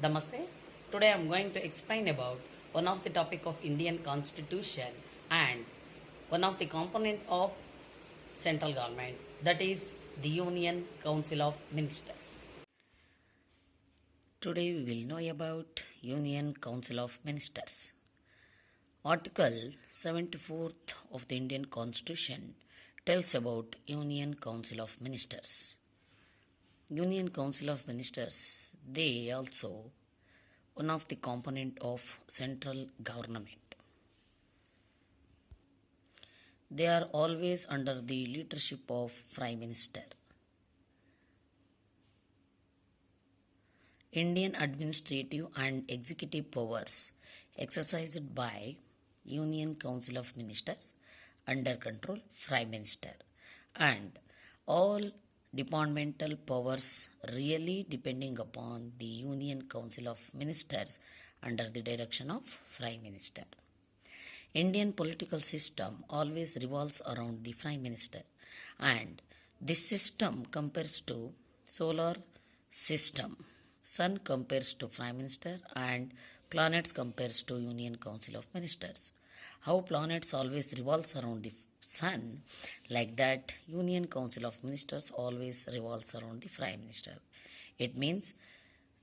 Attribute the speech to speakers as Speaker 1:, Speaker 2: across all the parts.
Speaker 1: Namaste. Today I am going to explain about one of the topic of Indian Constitution and one of the component of central government, that is the Union Council of Ministers. Today we will know about Union Council of Ministers. Article 74th of the Indian Constitution tells about Union Council of Ministers. Union Council of Ministers, they also one of the component of central government. They are always under the leadership of Prime Minister. Indian administrative and executive powers exercised by Union Council of Ministers under control Prime Minister, and all departmental powers really depending upon the Union Council of Ministers under the direction of Prime Minister. Indian political system always revolves around the Prime Minister, and this system compares to solar system. Sun compares to Prime Minister and planets compares to Union Council of Ministers. How planets always revolves around the Sun, like that Union Council of Ministers always revolves around the Prime Minister. It means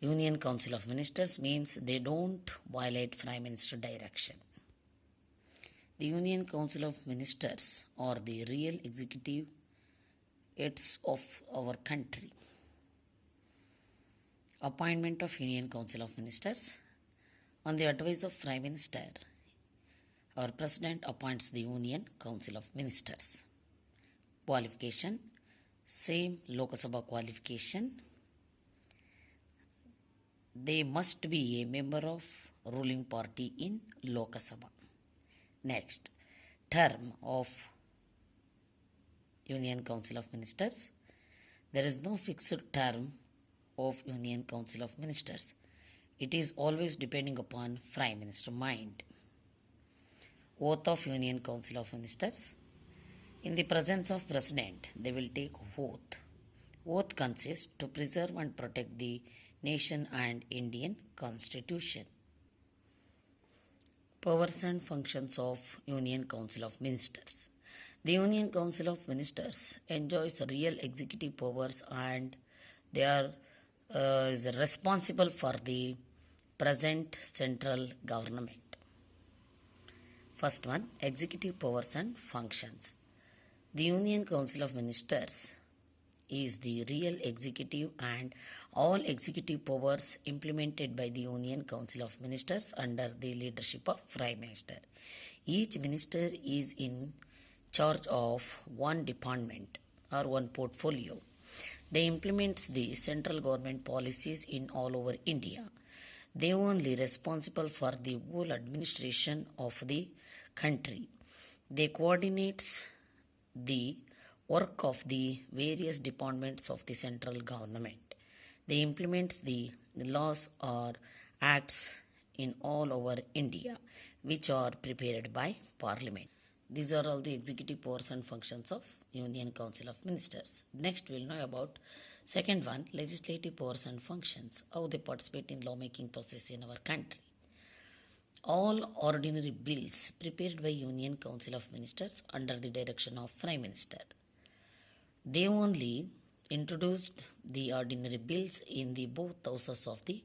Speaker 1: Union Council of Ministers means they don't violate Prime Minister direction. The Union Council of Ministers are the real executive heads of our country. Appointment of Union Council of Ministers. On the advice of Prime Minister, our President appoints the Union Council of Ministers. Qualification. Same Lok Sabha qualification. They must be a member of ruling party in Lok Sabha. Next, term of Union Council of Ministers. There is no fixed term of Union Council of Ministers. It is always depending upon Prime Minister mind. Oath of Union Council of Ministers. In the presence of President, they will take oath. Oath consists to preserve and protect the nation and Indian Constitution. Powers and functions of Union Council of Ministers. The Union Council of Ministers enjoys real executive powers, and they are responsible for the present central government. First one, executive powers and functions. The Union Council of Ministers is the real executive, and all executive powers implemented by the Union Council of Ministers under the leadership of Prime Minister. Each minister is in charge of one department or one portfolio. They implement the central government policies in all over India. They only responsible for the whole administration of the country. They coordinates the work of the various departments of the central government. They implement the laws or acts in all over India, which are prepared by Parliament. These are all the executive powers and functions of Union Council of Ministers. Next, we'll know about second one, legislative powers and functions, how they participate in lawmaking process in our country. All ordinary bills prepared by Union Council of Ministers under the direction of Prime Minister. They only introduced the ordinary bills in the both houses of the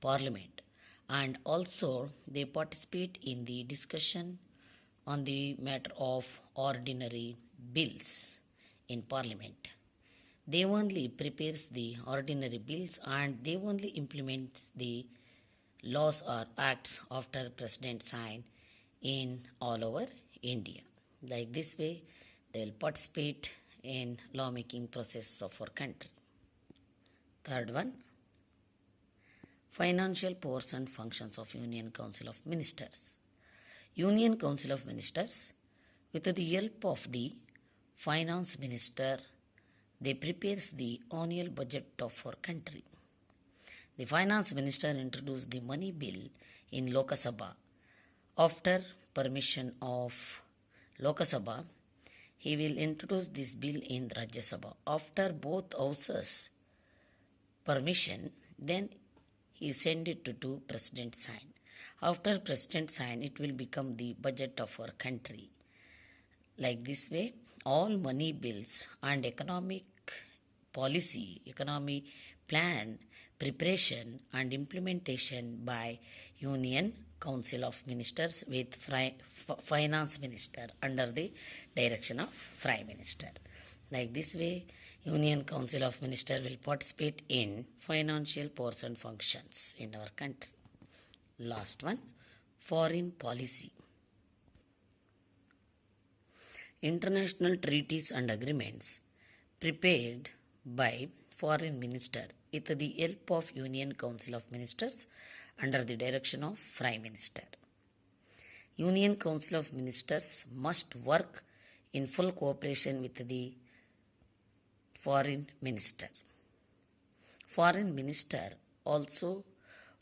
Speaker 1: Parliament, and also they participate in the discussion on the matter of ordinary bills in Parliament. They only prepares the ordinary bills, and they only implement the laws or acts after President sign in all over India. Like this way, they will participate in lawmaking process of our country. Third one, financial powers and functions of Union Council of Ministers. Union Council of Ministers, with the help of the Finance Minister, they prepares the annual budget of our country. The Finance Minister introduced the money bill in Lok Sabha. After permission of Lok Sabha, he will introduce this bill in Rajya Sabha. After both houses permission, then he send it to President sign. After President sign, it will become the budget of our country. Like this way, all money bills and economic policy, economy plan, preparation and implementation by Union Council of Ministers with Finance Minister under the direction of Prime Minister. Like this way, Union Council of Ministers will participate in financial powers and functions in our country. Last one, foreign policy. International treaties and agreements prepared by Foreign Minister with the help of Union Council of Ministers under the direction of Prime Minister. Union Council of Ministers must work in full cooperation with the Foreign Minister. Foreign Minister also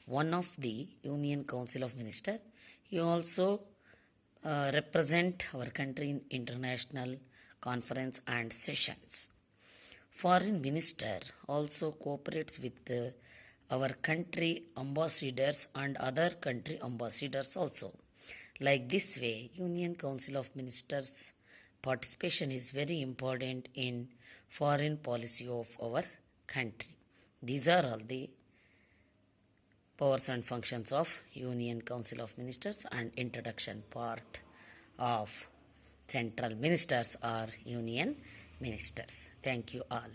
Speaker 1: one of the Union Council of Ministers. He also represent our country in international conference and sessions. Foreign Minister also cooperates with our country ambassadors and other country ambassadors also. Like this way, Union Council of Ministers participation is very important in foreign policy of our country. These are all the powers and functions of Union Council of Ministers and introduction part of central ministers or union ministers. Thank you all.